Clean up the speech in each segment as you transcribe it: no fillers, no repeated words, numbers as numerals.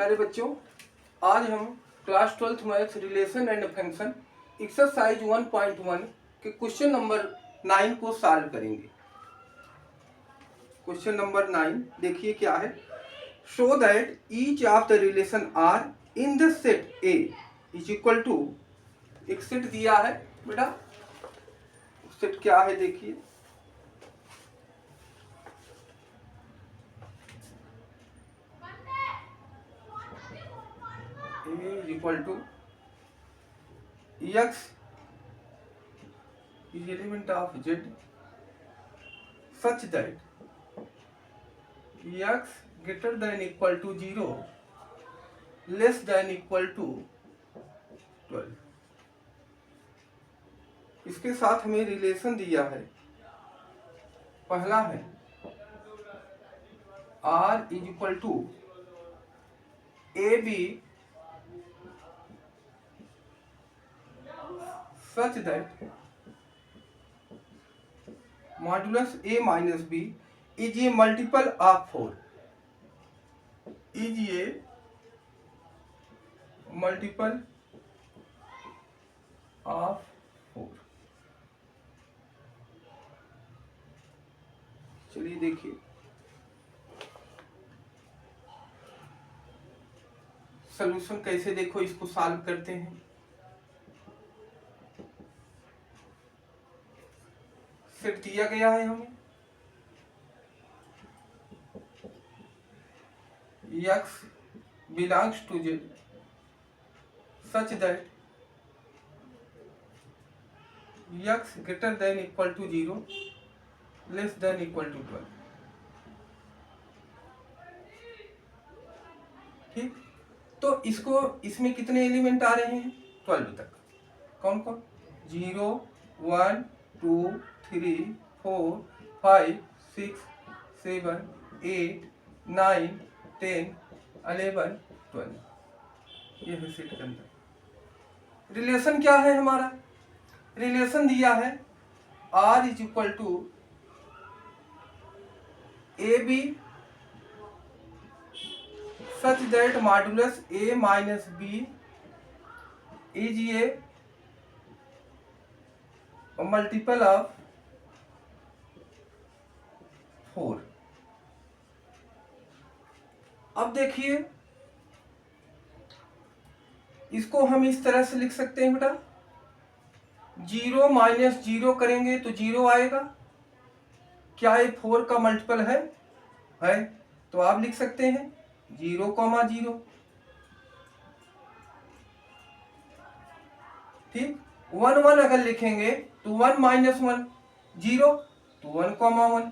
प्यारे बच्चों, आज हम class 12th maths relation and function exercise 1.1 के क्वेश्चन नंबर 9 को सॉल्व करेंगे। क्वेश्चन नंबर 9 देखिए क्या है। Show that each of the relation R in the set A is equal to, एक सेट दिया है बेटा, सेट क्या है देखिए, A is equal to X is element of Z such that X greater than equal to 0 less than equal to 12। इसके साथ हमें रिलेशन दिया है। पहला है R is equal to AB such that modulus A minus B is a multiple of 4, is a multiple of 4। चलिए देखिए, solution कैसे, देखो इसको सॉल्व करते हैं। सेट दिया गया है हमें X belongs to Z such that X greater than equal to 0 less than equal to 12। ठीक, तो इसको, इसमें कितने एलिमेंट आ रहे हैं? 12 तक। कौन कौन? 0 1 2 3 4 5 6 7 8 9 10 11 12। ये है सेट के अंदर। रिलेशन क्या है हमारा? रिलेशन दिया है R is equal to A B such that modulus A minus B is a multiple of 4। अब देखिए, इसको हम इस तरह से लिख सकते हैं बेटा, 0 माइनस 0 करेंगे तो 0 आएगा। क्या ये 4 का मल्टीपल है? तो आप लिख सकते हैं 0,0। ठीक, 1 1 अगर लिखेंगे तो 1 माइनस 1 0, तो 1,1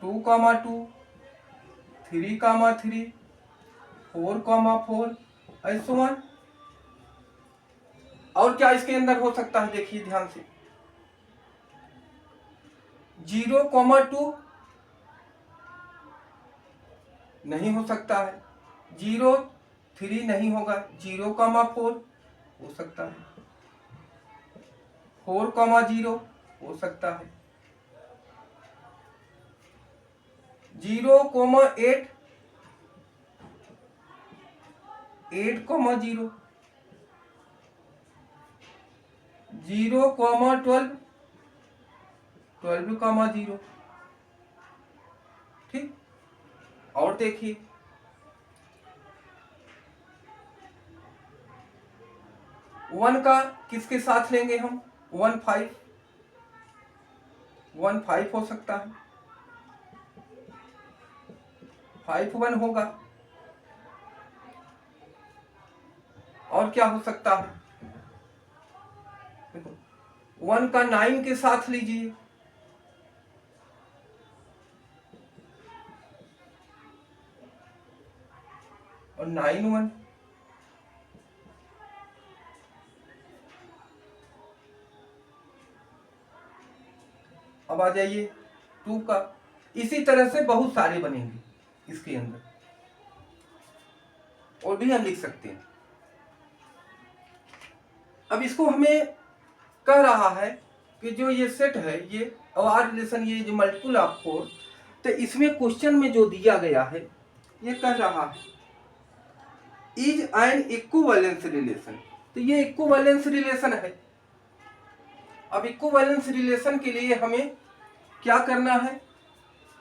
2,2 3,3 4,4 ऐसे 1। और क्या इसके अंदर हो सकता है? देखिए ध्यान से, 0,2 नहीं हो सकता है, 0,3 नहीं होगा, 0,4 हो सकता है, 4,0 हो सकता है, 0,8 8,0 0,12 12,0। ठीक, और देखिए, वन का किसके साथ लेंगे हम? 1 5 1 5 हो सकता है, 5 1 होगा। और क्या हो सकता है? देखो, 1 का 9 के साथ लीजिए, और 9 1। अब आ जाइए 2 का। इसी तरह से बहुत सारे बनेंगे इसके अंदर, और भी हम लिख सकते हैं। अब इसको हमें कह रहा है कि जो ये सेट है, ये आर रिलेशन, ये जो मल्टीपल ऑफ 4, तो इसमें क्वेश्चन में जो दिया गया है, ये कह रहा है इज एन इक्विवेलेंस रिलेशन। तो ये इक्विवेलेंस रिलेशन है। अब इक्विवेलेंस रिलेशन के लिए हमें क्या करना है,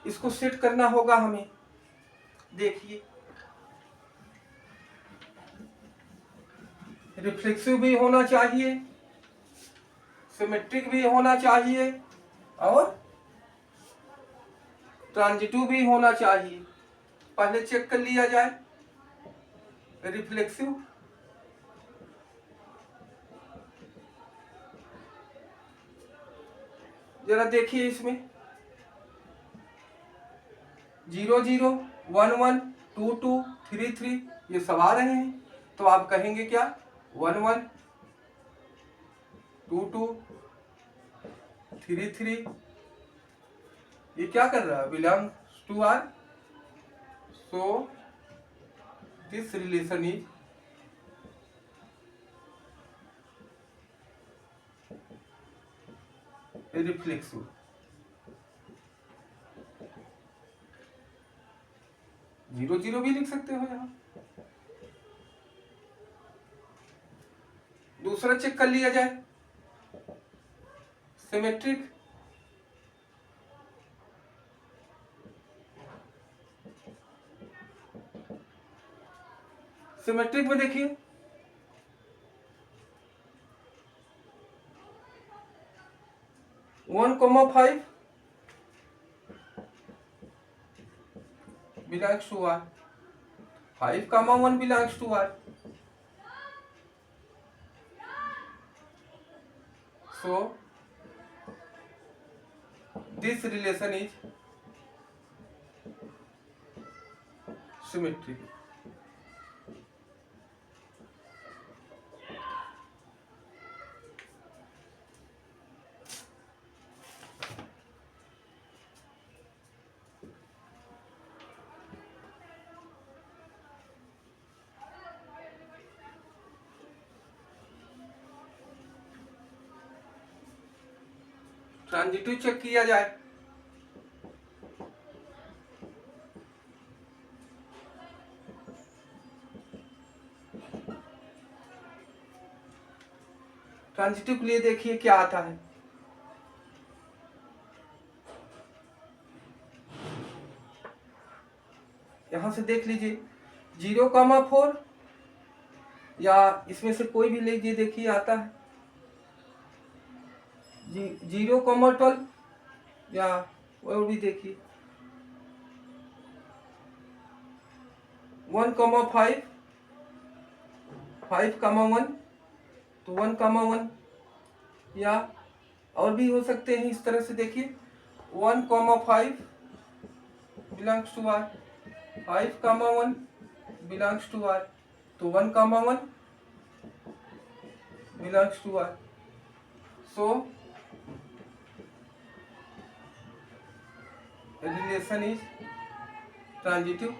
इसको सेट करना होगा हमें। देखिए, रिफ्लेक्सिव भी होना चाहिए, सिमेट्रिक भी होना चाहिए और ट्रांजिटिव भी होना चाहिए। पहले चेक कर लिया जाए रिफ्लेक्सिव। जरा देखिए, इसमें 0 0 1 1 2 2 3 3 ये सब आ रहे हैं। तो आप कहेंगे क्या, 1 1 2 2 3 3 ये क्या कर रहा है, belongs to R. So this relation is reflexive. Zero zero भी लिख सकते हो यहां। दूसरा चेक कर लिया जाए, सिमेट्रिक। सिमेट्रिक में देखिए, one comma 5 belongs to R, 5 comma 1 belongs to R. So this relation is symmetric. Transitive check किया जाए, ट्रांजिटिव के लिए देखिए क्या आता है। यहां से देख लीजिए, 0,4 या इसमें से कोई भी लीजिए, देखिए आता है 0,12 या और भी देखिए 1,5 5,1 तो 1,1 या और भी हो सकते हैं इस तरह से। देखिए 1,5 belongs to R, 5,1 belongs to R, तो 1,1 belongs to R. So relation is transitive.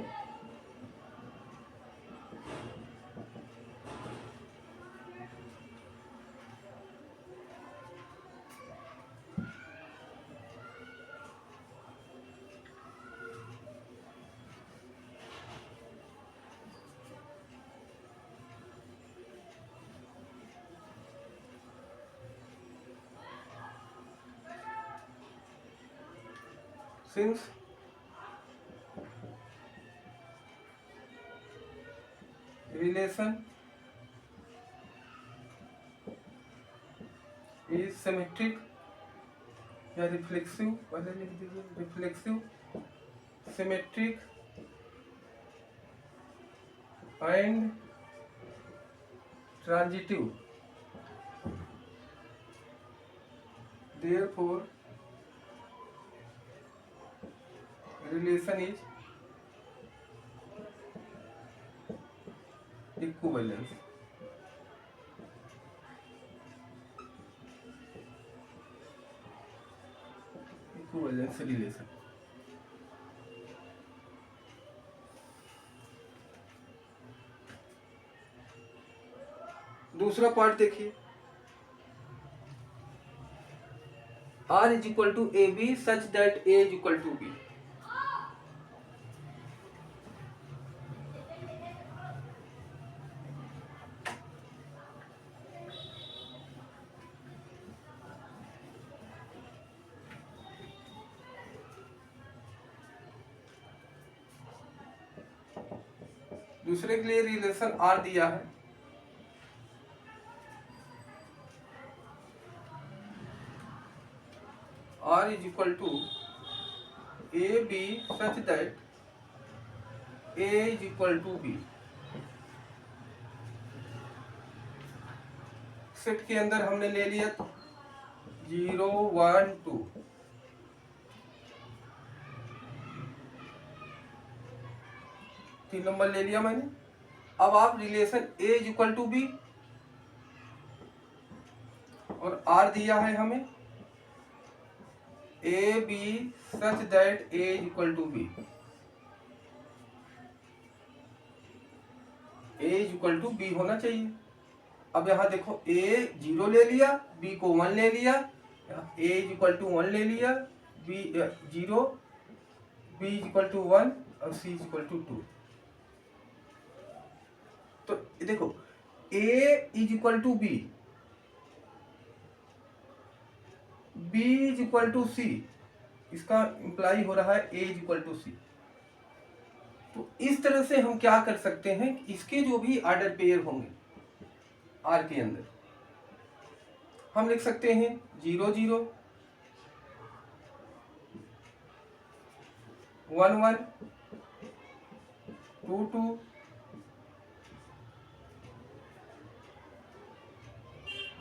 Since relation is symmetric या रिफ्लेक्सिव, पहले लिख दीजिए reflexive, symmetric and transitive, therefore relation is equivalence. Equivalence relation. दूसरा पार्ट देखिए, R is equal to AB such that A is equal to B. दूसरे के लिए relation R दिया है, R is equal to A B such that A is equal to B. Set के अंदर हमने ले लिया 0 1 2, तीन नंबर ले लिया मैंने। अब आप relation A is equal to B और आर दिया है हमें A B such that A is equal to B, A is equal to B होना चाहिए। अब यहाँ देखो ए 0 ले लिया, बी को 1 ले लिया, ए इज इक्वल टू 1 ले लिया, B 0, B is equal to 1 और सी इज इक्वल टू 2। तो देखो A is equal to B, B is equal to C, इसका इंप्लाई हो रहा है A is equal to C. तो इस तरह से हम क्या कर सकते हैं, इसके जो भी ऑर्डर पेयर होंगे आर के अंदर हम लिख सकते हैं 0 0 1 1 2 2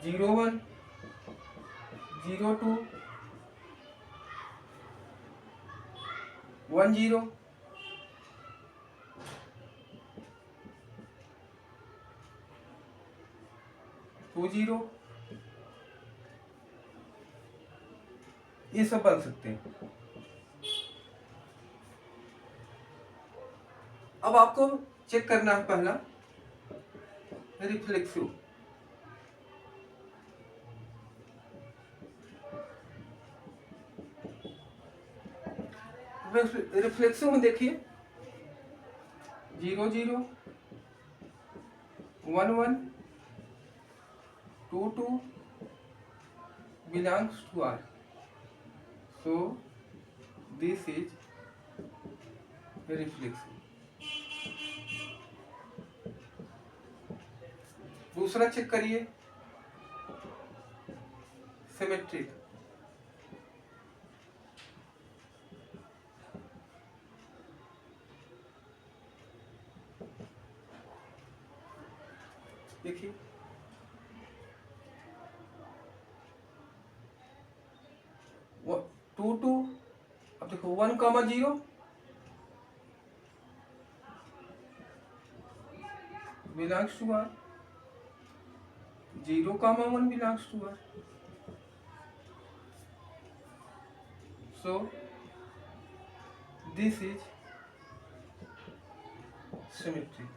0 1 0 2 1 0 2 0, ये सब बन सकते हैं। अब आपको चेक करना है पहला रिफ्लेक्सिव। रिफ्लेक्सिव में देखिए 0 0 1 1 2 2 belongs to R, so this is reflexive। दूसरा चेक करिए सिमेट्रिक। देखिए 2 2, अब देखो 1 0 belongs to R, 0 1 belongs to R, so this is symmetry।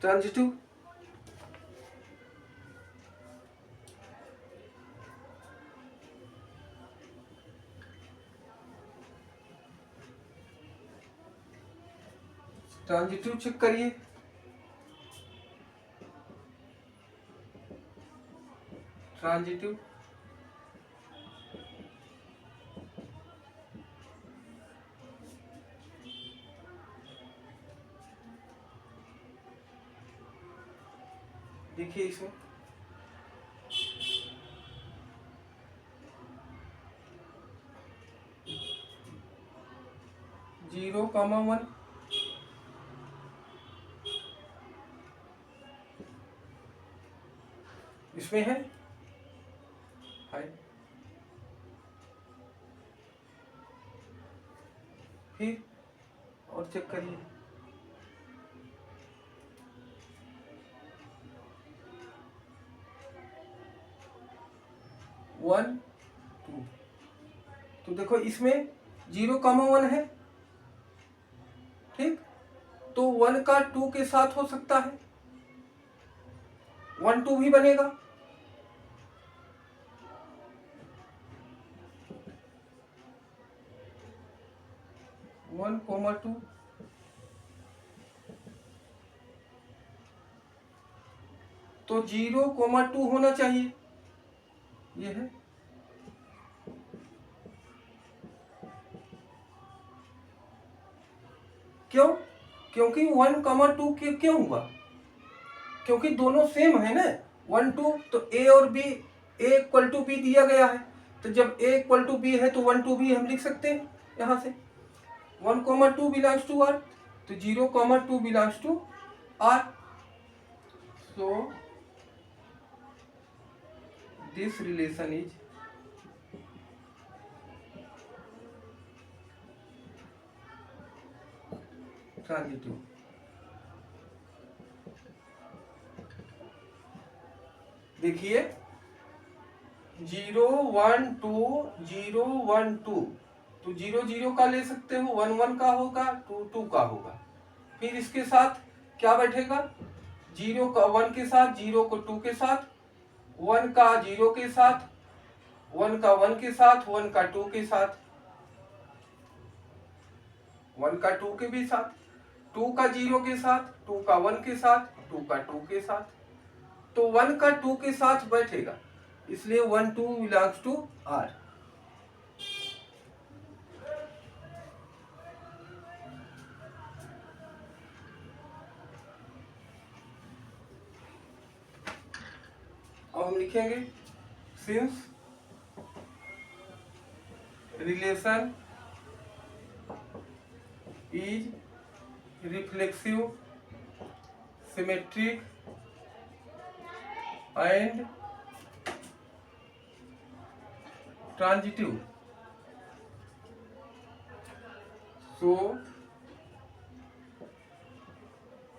Transitive transitive check करिए ट्रांजिटिव देखिए इसमें 0 1 इसमें है फिर और चेक करिए 1 2, तो देखो इसमें 0 1 है, ठीक, तो 1 का 2 के साथ हो सकता है, 1 2 भी बनेगा। 1 2, तो 0 2 होना चाहिए, ये है क्योंकि 1,2 क्यों हुआ? क्योंकि दोनों सेम है ना, 1 2, तो ए और B, A equal to B दिया गया है, तो जब ए इक्वल टू बी है तो 1 2 बी हम लिख सकते हैं यहाँ से। 1,2 बिलोंग्स टू आर, तो 0,2 belongs to R. So this relation is transitive. देखिए 0 1 2 0 1 2, तो 0 0 का ले सकते हो, 1 1 का होगा, 2 2 का होगा। फिर इसके साथ क्या बैठेगा? 0 का 1 के साथ, 0 को 2 के साथ, 1 का 0 के साथ, 1 का 1 के साथ, 1 का 2 के साथ, 1 का 2 के भी साथ, 2 का 0 के साथ, 2 का 1 के साथ, 2 का 2 के साथ, तो 1 का 2 के साथ बैठेगा, इसलिए 1 2 बिलोंग्स टू आर। अब हम लिखेंगे since relation is reflexive, symmetric and transitive, so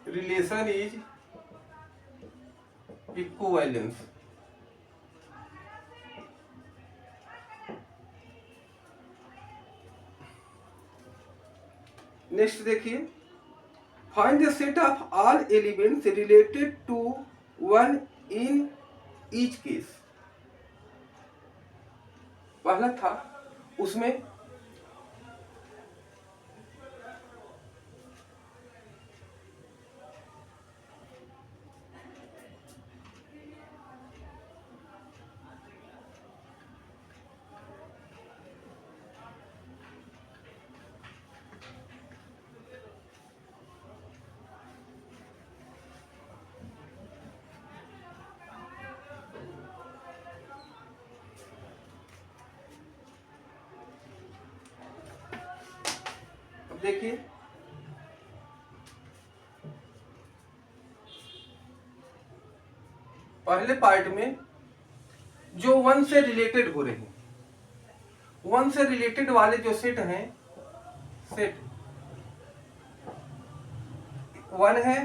relation is equivalence। Next देखिए, find the set of all elements related to one in each case. पहला था उसमें देखिए पहले पार्ट में जो वन से रिलेटेड हो रहे हैं, वन से रिलेटेड वाले जो सेट हैं, सेट 1 है,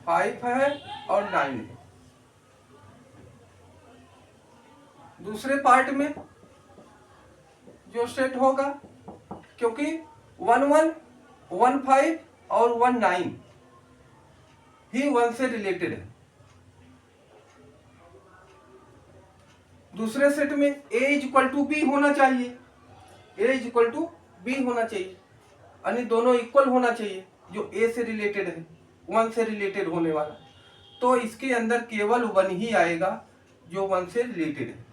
5 है और 9 है। दूसरे पार्ट में जो सेट होगा, क्योंकि 1 1 1 5 और 1 9 ही 1 से रिलेटेड है। दूसरे सेट में a इक्वल टू बी होना चाहिए, a इक्वल टू बी होना चाहिए, यानी दोनों इक्वल होना चाहिए, जो a से रिलेटेड है, 1 से रिलेटेड होने वाला। तो इसके अंदर केवल 1 ही आएगा जो 1 से रिलेटेड है,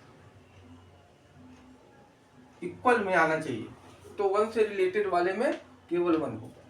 इक्वल में आना चाहिए, तो 1 से रिलेटेड वाले में केवल 1 होगा।